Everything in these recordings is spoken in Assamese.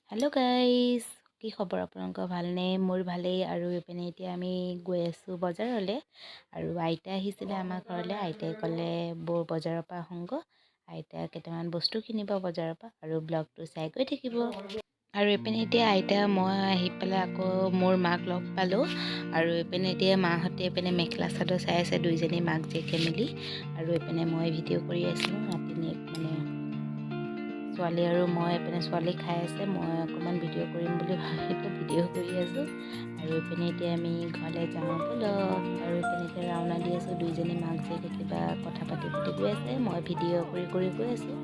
হেল্ল' গাইজ, কি খবৰ আপোনালোকৰ? ভালনে? মোৰ ভালেই। আৰু এইপিনে এতিয়া আমি গৈ আছোঁ বজাৰলৈ। আৰু আইতা আহিছিলে আমাৰ ঘৰলৈ। আইতাই ক'লে বজাৰৰ পৰা আহোঁগৈ। আইতা কেইটামান বস্তু কিনিব বজাৰৰ পৰা, আৰু ব্লগটো চাই গৈ থাকিব। আৰু এইপিনে এতিয়া আইতা মই আহি পেলাই আকৌ মোৰ মাক লগ পালোঁ। আৰু এইপিনে এতিয়া মাহঁতে এইপিনে মেখেলা চাদৰ চাই আছে, দুইজনী মাক জীয়েকে মিলি। আৰু এইপিনে মই ভিডিঅ' কৰি আছিলোঁ। নাতিনীয়েক ছোৱালী আৰু মই এইপিনে ছোৱালী খাই আছে, মই অকণমান ভিডিঅ' কৰিম বুলি ভাবিলোঁ, ভিডিঅ' কৰি আছোঁ। আৰু এইপিনে এতিয়া আমি ঘৰলৈ যাওঁ ব'লক। আৰু এইপিনে এতিয়া ৰাওনা দি আছোঁ, দুইজনী মাক জীয়েকে কিবা কথা পাতি গৈ আছে, মই ভিডিঅ' কৰি গৈ আছোঁ।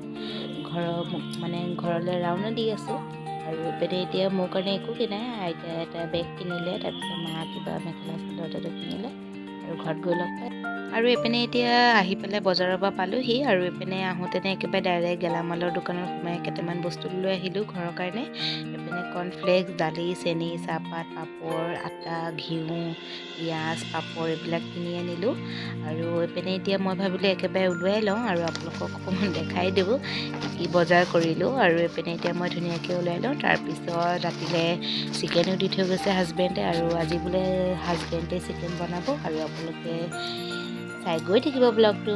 ঘৰলৈ ৰাওনা দি আছোঁ। আৰু এইপিনে এতিয়া মোৰ কাৰণে একো কিনাই, আইতাই এটা বেগ কিনিলে, তাৰপিছত মা কিবা মেখেলা চাদৰ কিনিলে, আৰু ঘৰত গৈ লগ পায়। আৰু এইপিনে এতিয়া আহি পেলাই বজাৰৰ পৰা পালোঁহি। আৰু এইপিনে আহোঁতেনে একেবাৰে ডাইৰেক্ট গেলামালৰ দোকানত সোমাই কেইটামান বস্তু লৈ আহিলোঁ ঘৰৰ কাৰণে। এইপিনে কৰ্ণফ্লেক্স, দালি, চেনি, চাহপাত, পাপৰ, আটা, ঘিউ, পিঁয়াজ, পাপৰ এইবিলাক কিনি আনিলোঁ। আৰু এইপিনে এতিয়া মই ভাবিলোঁ একেবাৰে ওলোৱাই লওঁ আৰু আপোনালোকক অকণমান দেখাই দিওঁ কি বজাৰ কৰিলোঁ। আৰু এইপিনে এতিয়া মই ধুনীয়াকৈ ওলাই লওঁ। তাৰপিছত ৰাতিলৈ চিকেনো দি থৈ গৈছে হাজবেণ্ডে, আৰু আজি বোলে হাজবেণ্ডে চিকেন বনাব। আৰু আপোনালোকে চাই গৈ থাকিব ব্লগটো।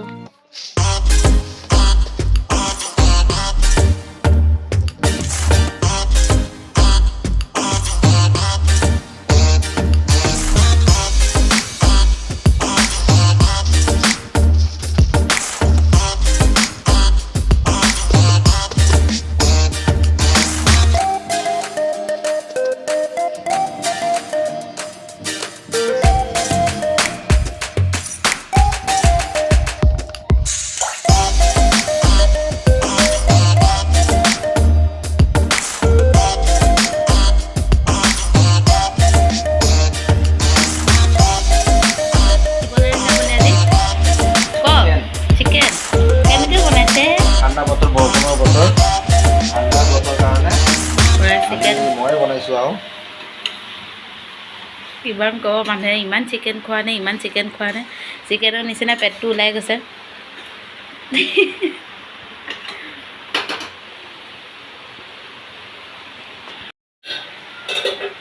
ঠাণ্ডা বতৰ, বৰষুণৰ বতৰ, ঠাণ্ডা বতৰ কাৰণে মই বনাইছোঁ। আৰু কিমান ক'ব মানুহে, ইমান চিকেন খোৱা নে, ইমান চিকেন খোৱা নে, চিকেনৰ নিচিনা পেটটো ওলাই গৈছে।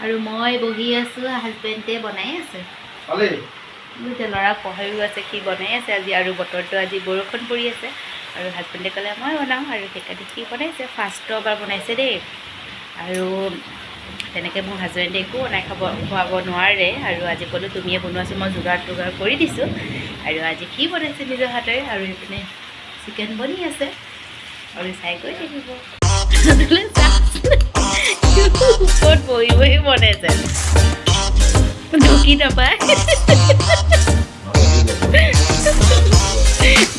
আৰু মই বহি আছোঁ, হাজবেণ্ডে বনাই আছে। এতিয়া ল'ৰাক পঢ়াইও আছে, কি বনাই আছে আজি। আৰু বতৰটো আজি বৰষুণ পৰি আছে, আৰু হাজবেণ্ডে ক'লে মই বনাওঁ, আৰু সেইকাৰণে কি বনাইছে, ফাৰ্ষ্টৰবাৰ বনাইছে দেই। আৰু তেনেকৈ মোৰ হাজবেণ্ডে একো বনাই খুৱাব নোৱাৰে। আৰু আজি ক'লোঁ তুমিয়ে বনোৱাচোন, মই যোগাৰ কৰি দিছোঁ। আৰু আজি কি বনাইছে নিজৰ হাতেৰে, আৰু সেইপিনে চিকেন বনি আছে, আৰু চাই গৈ থাকিব। ওপৰত বহি বহি বনাইছে, ঢুকি নাপায়।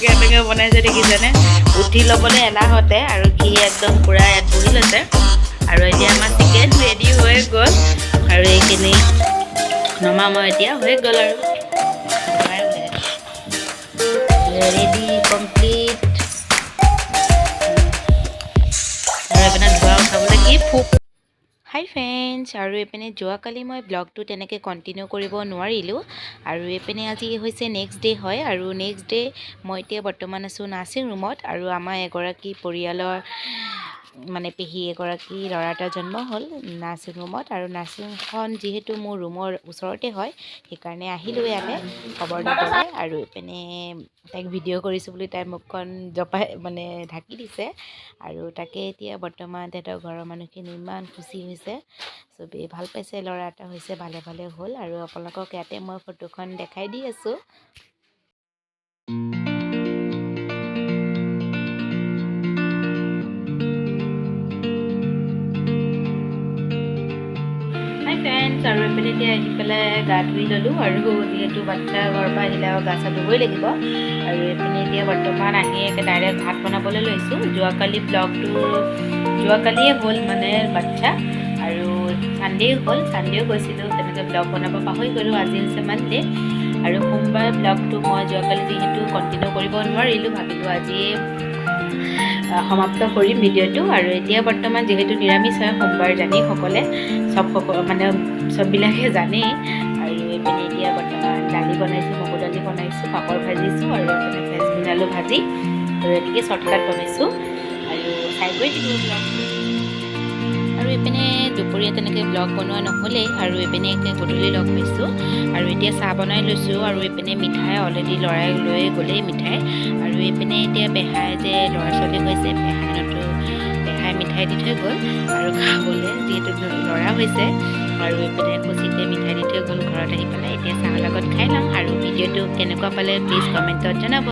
কেনেকৈ বনাইছে দেখিছেনে, উঠি ল'বলৈ এলাহতে। আৰু সি একদম পূৰা ইয়াত বহি লৈছে। আৰু এতিয়া আমাৰ চিকেন ৰেডি হৈ গ'ল, আৰু এইখিনি নমাম এতিয়া হৈ গ'ল। আৰু ৰেডি কমপ্লিট। আৰু এইপিনে ধোৱা উঠাবলৈ কি ফুক। হাই ফ্ৰেণ্ডছ, আৰু এইপিনে যোৱাকালি মই ব্লগটো তেনেকৈ কণ্টিনিউ কৰিব নোৱাৰিলোঁ। আৰু এইপিনে আজি হৈছে নেক্সট ডে' হয়। আৰু নেক্সট ডে' মই এতিয়া বৰ্তমান আছোঁ নাৰ্ছিং ৰুমত। আৰু আমাৰ এগৰাকী পৰিয়ালৰ পেহী এগৰাকী ল'ৰা এটা জন্ম হ'ল নাৰ্ছিং ৰুমত। আৰু নাৰ্ছিংখন যিহেতু মোৰ ৰুমৰ ওচৰতে হয়, সেইকাৰণে আহিলোঁ ইয়ালৈ খবৰ দিবলৈ। আৰু এইপিনে তাইক ভিডিঅ' কৰিছোঁ বুলি তাই মুখখন ঢাকি দিছে। আৰু তাকে এতিয়া বৰ্তমান তেহেঁতৰ ঘৰৰ মানুহখিনি ইমান খুচি হৈছে, চবেই ভাল পাইছে, ল'ৰা এটা হৈছে, ভালে ভালে হ'ল। আৰু আপোনালোকক ইয়াতে মই ফটোখন দেখাই দি আছোঁ। হাই ফ্ৰেণ্ডছ, আৰু এইপিনে এতিয়া আহি পেলাই গা ধুই ল'লোঁ। আৰু যিহেতু বাচ্ছা ঘৰৰ পৰা আহিলে আৰু গা চা ধুবই লাগিব। আৰু এইপিনে এতিয়া বৰ্তমান আহি ডাইৰেক্ট ভাত বনাবলৈ লৈছোঁ। যোৱাকালিয়ে হ'ল বাচ্ছা, আৰু ছানডে হ'ল, ছানডেও গৈছিলোঁ, তেনেকৈ ব্লগ বনাব পাহৰি গ'লোঁ। আজি হৈছে মানডে, আৰু সোমবাৰ ব্লগটো মই যোৱাকালি যিহেতু কণ্টিনিউ কৰিব নোৱাৰিলোঁ, ভাবিলোঁ আজিয়ে সমাপ্ত কৰিম ভিডিঅ'টো। আৰু এতিয়া বৰ্তমান যিহেতু নিৰামিষ হয় সোমবাৰ, জানেই সকলে, চববিলাকে জানেই। আৰু এইপিনে এতিয়া বৰ্তমান দালি বনাইছোঁ, মগু দালি বনাইছোঁ, পাপৰ ভাজিছোঁ, আৰু এইপিনে ফ্ৰেঞ্চবিন আলু ভাজি, আৰু এনেকৈ শ্বৰ্টকাট বনাইছোঁ। আৰু চাই গৈ থাকিব ব্লগটো। আৰু এইপিনে তেনেকৈ ব্লগ বনোৱা নহ'লেই আৰু এইপিনে এতিয়া গধূলি লগ পাইছোঁ আৰু এতিয়া চাহ বনাই লৈছোঁ আৰু এইপিনে মিঠাই অলৰেডি লৰাই লৈ গ'লেই মিঠাই আৰু এইপিনে এতিয়া পেহাই যে ল'ৰা ছোৱালী হৈছে পেহাই মিঠাই দি থৈ গ'ল আৰু খাবলৈ যিহেতু ল'ৰা হৈছে আৰু এইপিনে খুচিতে মিঠাই দি থৈ গ'ল ঘৰত আহি পেলাই এতিয়া চাহৰ লগত খাই ল'ম আৰু ভিডিঅ'টো কেনেকুৱা পালে প্লিজ কমেণ্টত জনাব।